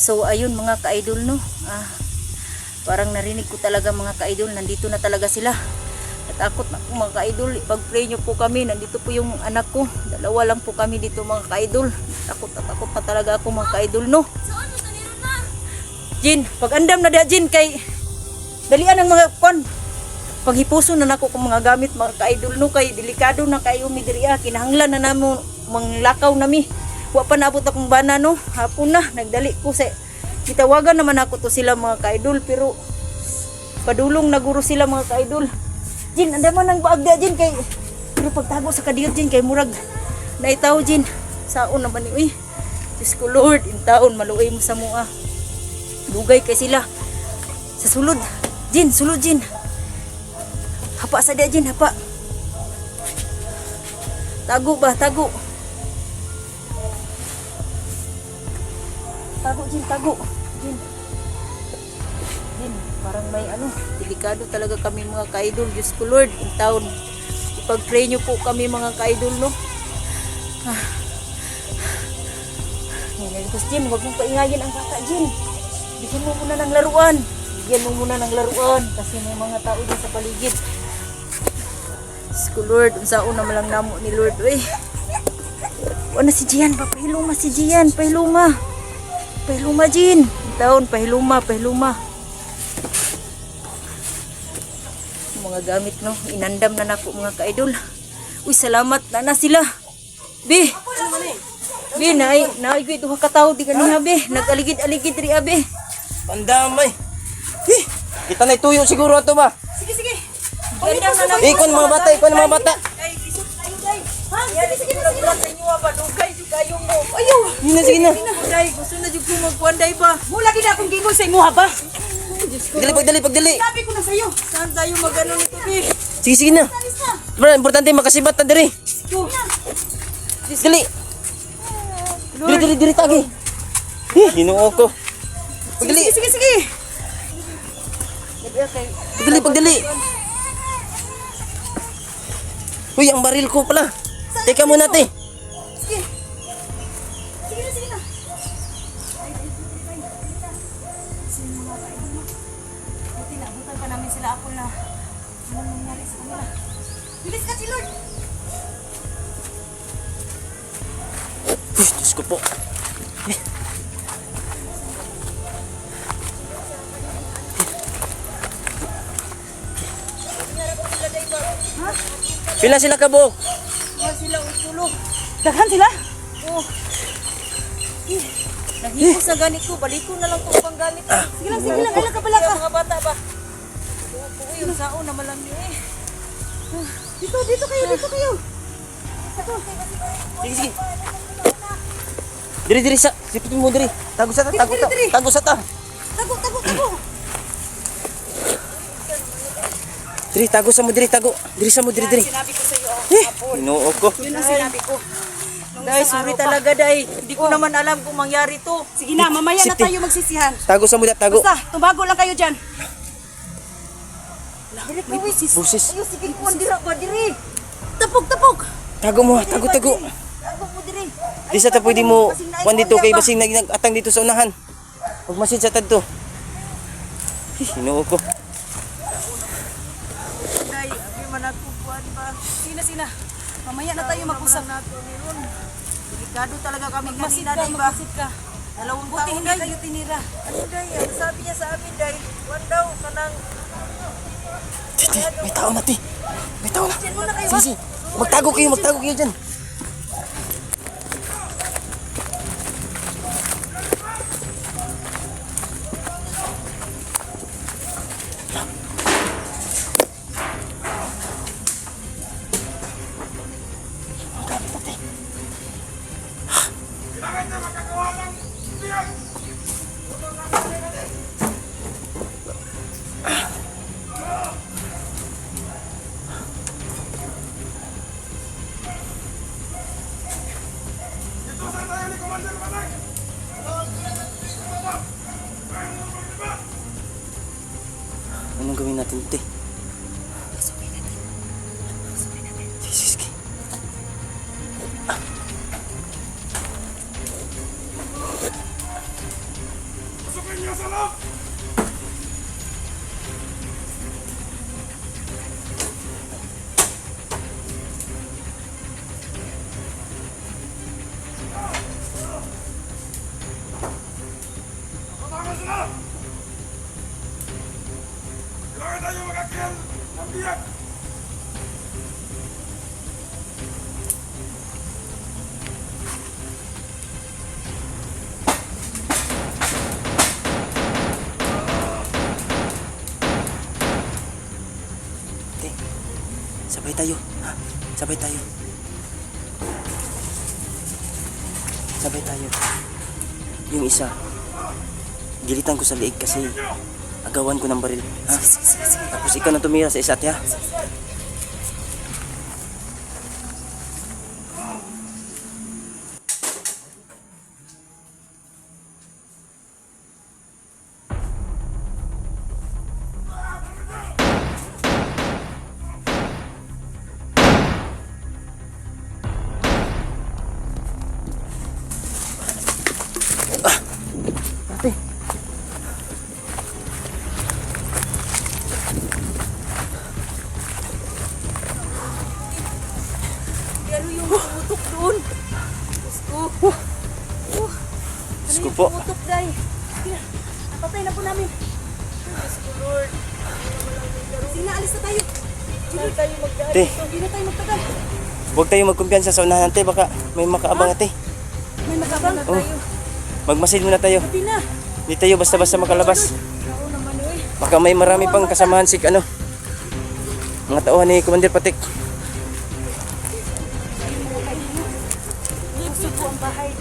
So ayun mga ka-idol, no, parang narinig ko talaga mga ka-idol, nandito na talaga sila. Natakot na ako mga ka-idol, ipag-pray nyo po kami. Nandito po yung anak ko, dalawa lang po kami dito mga ka-idol. Takot na talaga ako mga ka-idol, no. Jin, pag-andam na dia Jin, kay dalian ang mga kwan, paghipuso na nako kung mga gamit mga ka-idol, no, kay delikado na kayo mi diriya, kinahanglan na namo manglakaw nami. Wa pa naabot akong bana, no, hapon na nagdali ko sa gitawagan naman ako to sila mga ka-idol, pero padulong naguro sila mga ka-idol. Jin, anda man ang baagda Jin, kay pero pagtago sa kadiyot Jin, kay murag naitaw Jin saon naman ni uy. Diyos ko Lord, in taon maluoy mo sa mua, dugay kay sila sa sulod Jin, sulod Jin, hapa sa dia Jin, hapa, tago ba, tago Jin, tago Jin. Jin, parang may delikado talaga kami mga ka-idol. Diyos ko Lord, in town, ipag-pray nyo po kami mga ka-idol, no. Tapos Jin, huwag mong paingayin ang bata Jin, bigyan mo muna ng laruan, kasi may mga tao din sa paligid. Diyos ko Lord, unsaon naman lang namo ni Lord, uy. Wala si Gian, papahiluma si Gian, pahiluma Jin, taon pahiluma. Mga gamit, no, inandam na nako mga ka-idol. Uy, salamat na sila. Be, naay gid duha ka tawo di kaniha be, nag-aligid ri abe. Pandamay. Kita na tuyo siguro ato ba? Sige. Ikon mga bata. Sige na sa inyo ba, dugay jud kayo mo. Ayaw. Sige na. Day, gusto na jud ko magkuanday ba. Mula gid akong gingon sa imo ba? Pagdali. Sabi ko na sa iyo. Saan tayo magano nito be? Sige na. Bro, importante makasibat ta diri. Dili tagi. Ginoo ko. Pagdali. Sige. Pagdali. Uy, ang baril ko pala. Teka muna, te. Sige na. Buti na, butan pa namin sila ako na anong nangyari sa kanila. Bilis ka, Lord. Diyos ko po. Pila sila kabok? Sila utulo. Daghan sila? Oh. Naghipos na ganit ko, balik ko na lang itong panggamit. Sige lang, ala ka pala ka. Mga bata ba? Oo, yung saon naman lang yun eh. Dito kayo. Sige. Diri sa. Sipitin mo diri. Tago sa ta. Tago. Diri, tago sa mo diri. Sinabi ko sa iyo. Ginoo ko. Yun ang sinabi ko. Dahil sorry talaga dahil. Hindi ko naman alam kung mangyari to. Sige na, mamaya na tayo magsisihan. Tago sa mo tago. Basta, tumago lang kayo dyan. May Busis. Ayun, sige ko, dira ba diri? Tapog. Tago mo, tago. Tago mo diri. Di sa ta pwede mo kuan dito kay basing nag-atang dito sa unahan. Huwag masin sa tadto. Ginoo ko. Day, abi man ako kuan ba? Sina. Mamaya na tayo mag-usap. nato ni ron. Delikado talaga kami Magmasid kanina, ka, di ba? magmasid ka. Dalawang Buti taon hindi day. kayo tinira. Ano day? Ang sabi niya sa amin day, wan daw kanang Titi, may tao na, ti. May tao na. Diyan muna kayo. Sige. Magtago kayo dyan. natin, te. Sige. Kailangan tayo magkakil ng biyak. Te, sabay tayo. Ha? Sabay tayo. Sabay tayo. Yung isa, gilitan ko sa liig kasi agawan ko ng baril. Ha? Tapos ikaw na tumira sa isa, te, ha? Ate. Ano yung pumutok doon? Diyos ko. Diyos ko po. Pumutok, day. Napatay na po namin. Diyos ko, Lord. Sige na, alis na tayo. Hindi na tayo magdaan. Te. Hindi na tayo magtagal. Huwag tayo magkumpiyansa sa unahan, te. Baka may makaabang, ate. May magabang na Oh. tayo. Magmasid muna tayo. Hindi na. Hindi tayo basta-basta makalabas. Oo naman, eh. Baka may marami pang kasamahan si ano. Mga tauhan ni Commander Patik. Gusto ko ang bahay.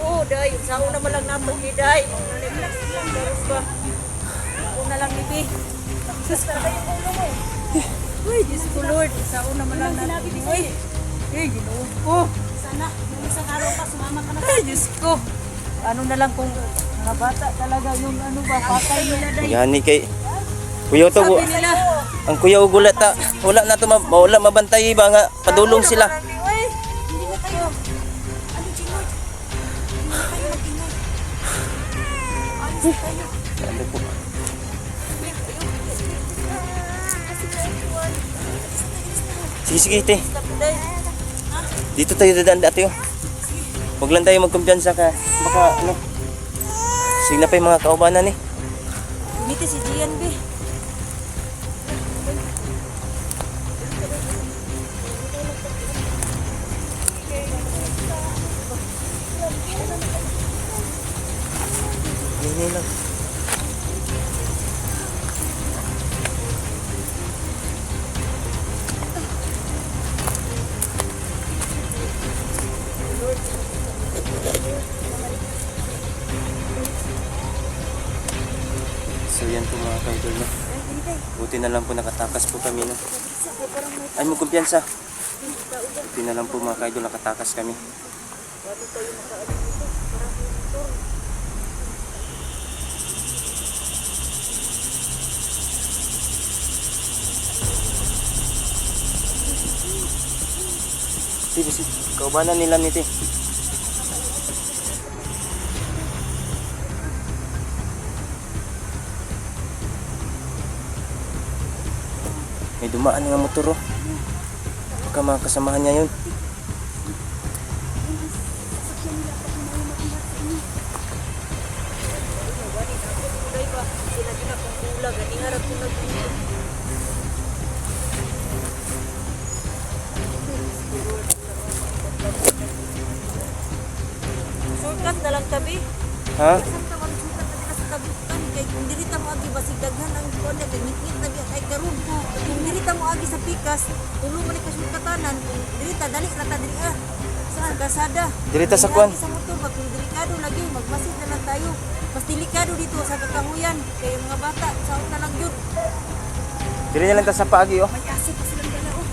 Oo, day. Sa una mo lang nato, day. Relax lang, daros ba? Una lang, bibi. Sus, talaga yung ulo mo. Uy, Diyos ko, Lord. Sa una mo lang nato, uy. Uy, ginoo ko. Sana, yung isang araw pa, sumama ka na. Ay, Diyos ko. Ano na lang kung mga bata talaga yung ano ba, patay nila, day. Yan kay Kuya to, Sabi nila. ang Kuya Ugulat ta, wala na to wala mabantay ba nga padulong sila. Uy, Hindi na kayo. Ano, Ginoy? Hindi na kayo mag-ingay. Alis na tayo. Ano po? Sige, sige, te. day. Dito tayo dadaan dati, oh. Huwag lang tayo magkumpiyansa ka. Baka, ano. Sige na pa yung mga kaubanan, eh. Umiti si Gian, be. Hindi lang. So yan po mga kaidol, no? Buti na lang po nakatakas po kami, no? Ay mo kumpiyansa. Buti na lang po mga kaidol nakatakas kami. Sige, kaubanan nila nito. May dumaan nga motor, oh. Baka mga kasamahan niya yun. Day ba? Sila din akong ulag. Ang harap ko nag Shortcut na lang tabi. Ha? Saan ka mag-sukat na ka sa kabutan? Kaya kung dirita mo agi basig daghan ang kuwan na ngit-ngit na kay karon. Kung dirita mo agi sa pikas, tulong mo ni kasukatanan. Kung dirita dali rata diri ah. Saan kasada? Dirita sa Dili kuwan. agi sa motor ba kung delikado lagi magmasid na lang tayo. Mas delikado dito sa kakahuyan. Kaya mga bata sa una lang yun. Dili na lang ta sa paagi, oh. May aso pa silang dala oh.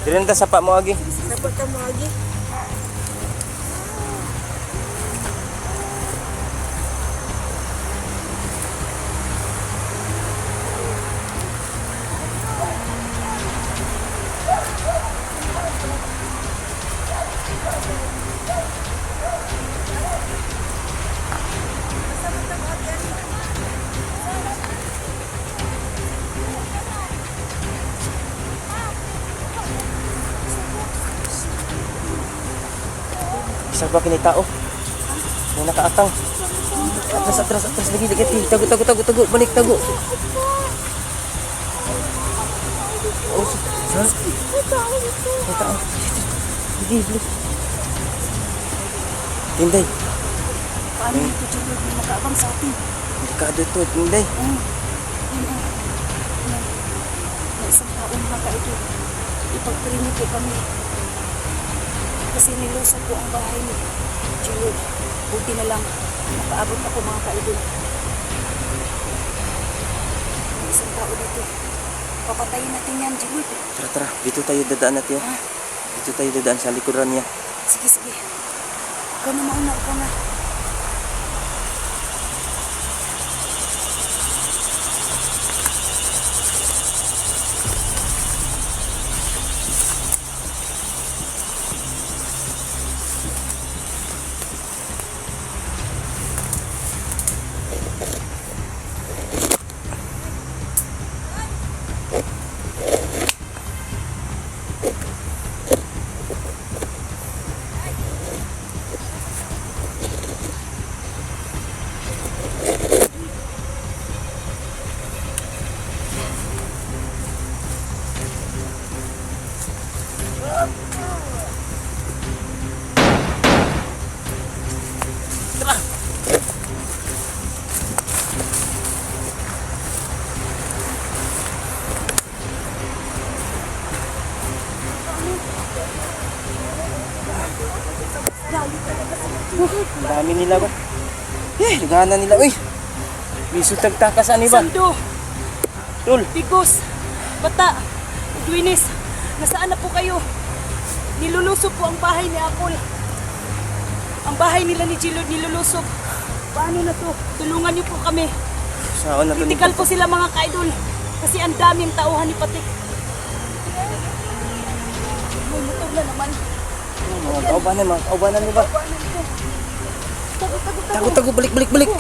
Dili na ta sa pa mo agi. Dapat ka mo agi. Sa ba kinay tao? May nakaatang. Atras lagi lagi. Tago. Balik tago. Oh, ha? May tao. Lagi. Tinday. Paano ito, Julio? Hindi makaabang sa atin. Delikado to, Tinday. Na isang taon mga ka-idol. Ipagpirino po kami. Kasi nilusan po ang bahay ni Julio. Buti na lang. Nakaabot ako mga ka-idol. May isang tao dito. Papatayin natin yan, Julio. Tara. Dito tayo dadaan natin. Dito tayo dadaan sa likuran niya. Sige. Ikaw na mauna, ikaw na. Ang dami nila ba? Nagana nila. Uy! Biso tagtakasan ni ba? Sando, Tul! Bigos, Bata, Edwinis, nasaan na po kayo? Nilulusob po ang bahay ni Apol. Ang bahay nila ni Jilod nilulusob. Paano na to? Tulungan niyo po kami. Saan na to? Critical po sila mga ka-idol. Kasi ang daming tauhan ni Patik. May motor na naman. Mga kaubanan ni ba? Tago, balik. Balik.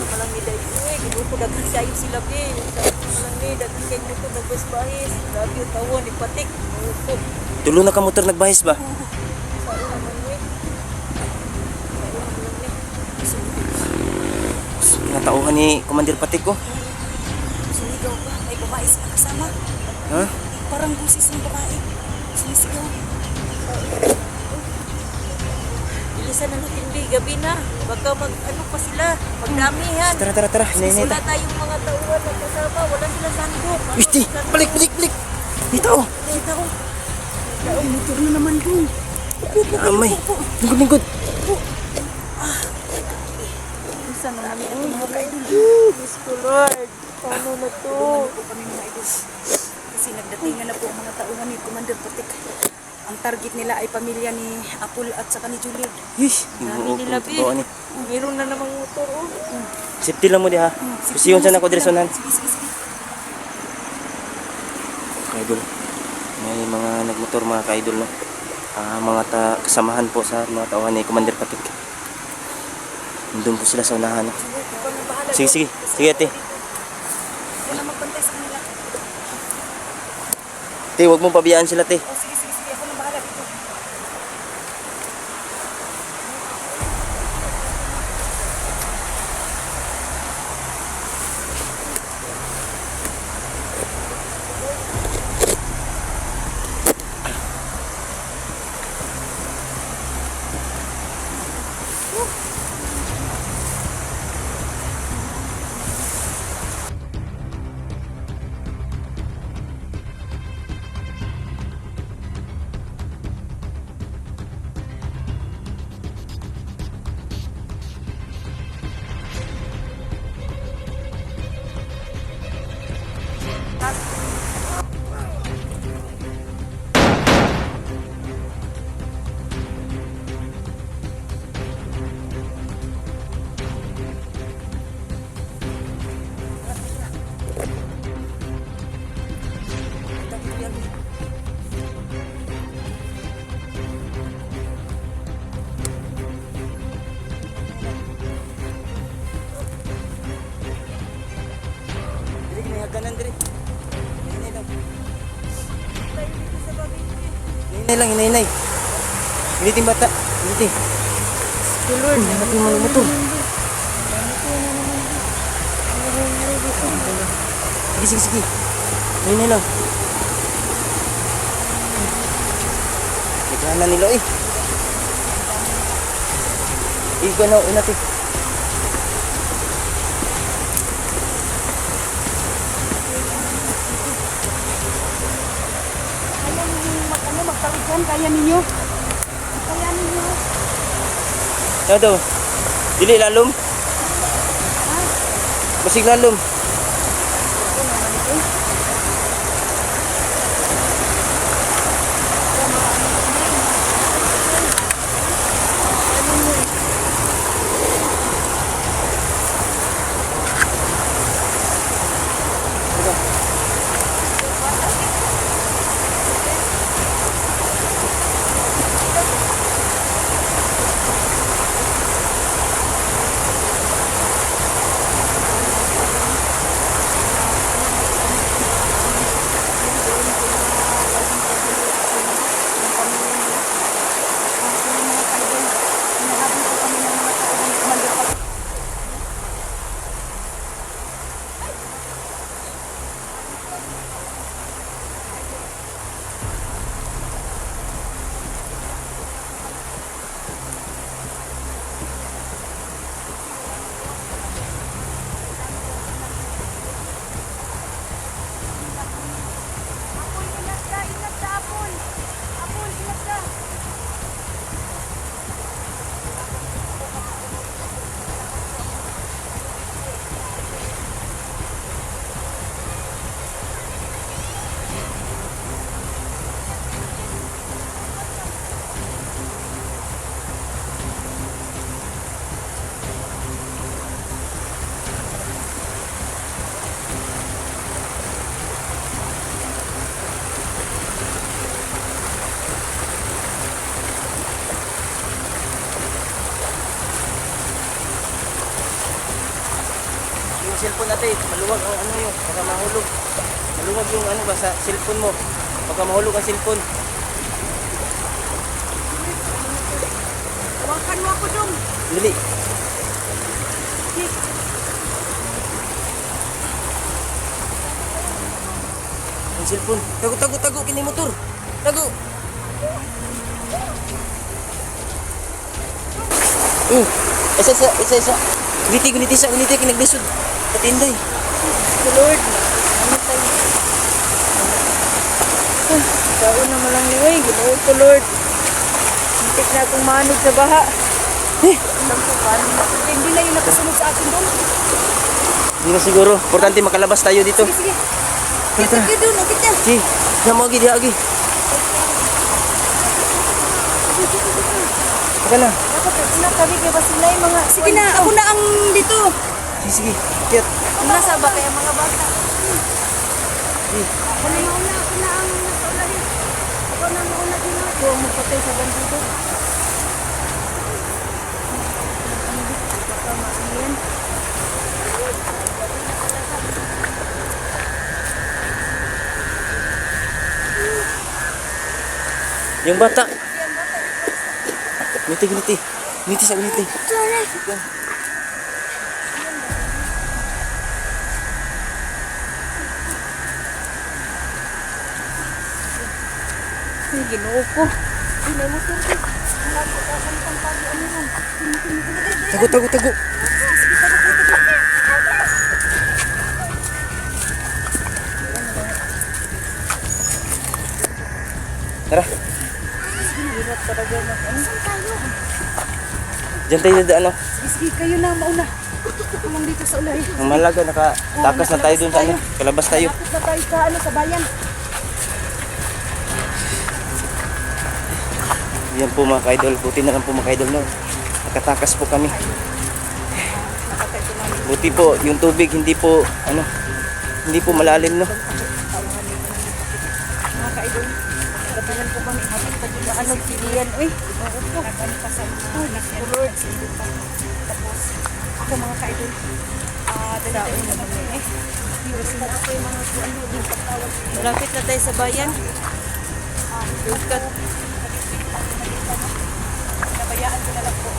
Malang ni Day. Gibuto daghan sayo sila bin. Malang ni daghan kay motor nagbahis. Grabe yung tauhan ni Patik. Mausok. Tulo na ka motor nagbahis ba? Natauhan ni Commander Patik ko. Sinigaw pa. May babae sila kasama. Ha? Parang busis ng babae. Sinisigaw. Bilisan na natin, Bi. Gabi na. Baka ano pa sila. Magdamihan. Tara. Hinay Wala tayong mga tauhan na kasama. Wala sila sando. Uy, balik. Dito. Dito. May motor na naman doon. Amay. Lingkod. Bilisan na namin ang mga kaidol. Diyos ko, Lord. Paano na to? Kami mga idol. Kasi nagdatingan na po ang mga tauhan ni Commander Patik. Ang target nila ay pamilya ni Apol at saka ni Juliet. Dami nila, Bi. Meron na namang motor, oh. Safety lang mo di ha. Kusiyon sa nako direksyonan. Sige. Kaidol. May mga nagmotor mga kaidol no. Kasamahan po sa mga tauhan ni Commander Patik. Nandun po sila sa unahan. No? Sige. Sige ate. Wala magpantay sa kanila. Te, huwag mong pabiyaan sila te. Oh, sige. Ako na bahala dito. Gunitin bata. Gunitin. Lord, Natin mga motor. Sige, sige, sige. Ngayon na lang. Ikaw na nila eh. Ikaw na, natin. magtawid yan, kaya ninyo. Kaya ninyo. Ano daw? Dili lalom? Masig lalom. Yung cellphone natin, maluwag ang ano yun, baka mahulog. Maluwag yung ano ba sa cellphone mo. Baka mahulog ang cellphone. Hawakan mo ako dong. Dali. Ang cellphone. Tago, tago, tago. Kini motor. Tago. Isa. Guniti sa, kinaglisod. Patinday. Lord, ano tayo? Taon na malang liway, ginoo ko Lord. Hintik na akong manog sa baha. Alam ko paano na. Hindi na yung nakasunod sa akin doon. Hindi na siguro. Importante makalabas tayo dito. Sige. Tara, tara. Sige doon, okay na. Sige. Sama agi, di agi. Teka lang. Dapat na kami kay Basilay mga... Sige na, ako na ang dito. Sige. Kiyat. Nasa ba kaya mga bata? Sige. Ako na ang nasa ulahin. Ako na ang mauna din ako. Huwag mo patay sa bandido. Baka maiyan. Yung bata. Guniti. Guniti sa guniti. Ay, ginoo ko. Ay, may motor ko. Wala ko kasan pang pag-ano yan. Tago. Tara. Hirap talaga na. Saan tayo? Diyan tayo na ano. Sige, kayo na mauna. Ako lang dito sa ulahin. Ang malaga, nakatakas na tayo dun sa ano. Kalabas tayo. Lapit na tayo sa, sa bayan. Yan po mga ka-idol. Buti na lang po mga ka-idol no. Nakatakas po kami. Buti po yung tubig hindi po malalim no. Mga kaidol, kapilan po kami. Hapit pa dito ano, pilihan. Uy, oo po. Ay, Lord. Tapos, ako mga kaidol. Dalaon na kami eh. Ako yung mga ano, malapit na tayo sa bayan. Lukat. hayaan ko na lang po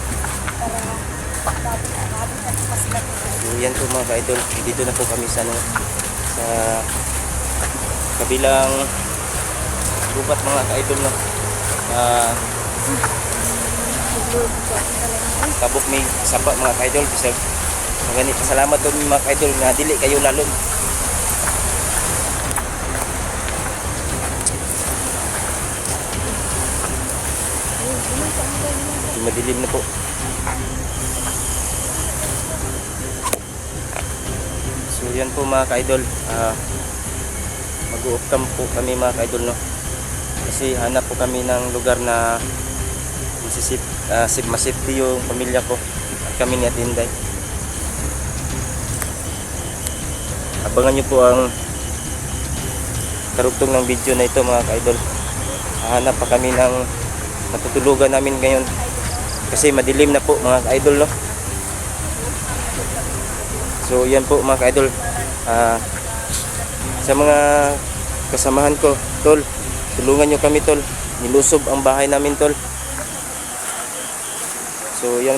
para maabot pa sila. So yan po mga ka-idol, dito na po kami sa ano, sa kabilang gubat mga ka-idol no. Tabok may sapa mga ka-idol, bisag magani pasalamat to mga ka-idol nga dili kayo lalon. Medyo madilim na po. So yan po mga ka-idol, mag-u-off-cam po kami mga ka-idol no. Kasi hanap po kami ng lugar na masafety yung pamilya ko at kami ni Ate Inday. Abangan nyo po ang karugtong ng video na ito mga ka-idol. Hanap pa kami ng matutulugan namin ngayon kasi madilim na po mga ka-idol no. So yan po mga ka-idol, sa mga kasamahan ko, tol, tulungan nyo kami tol, nilusob ang bahay namin tol. So yan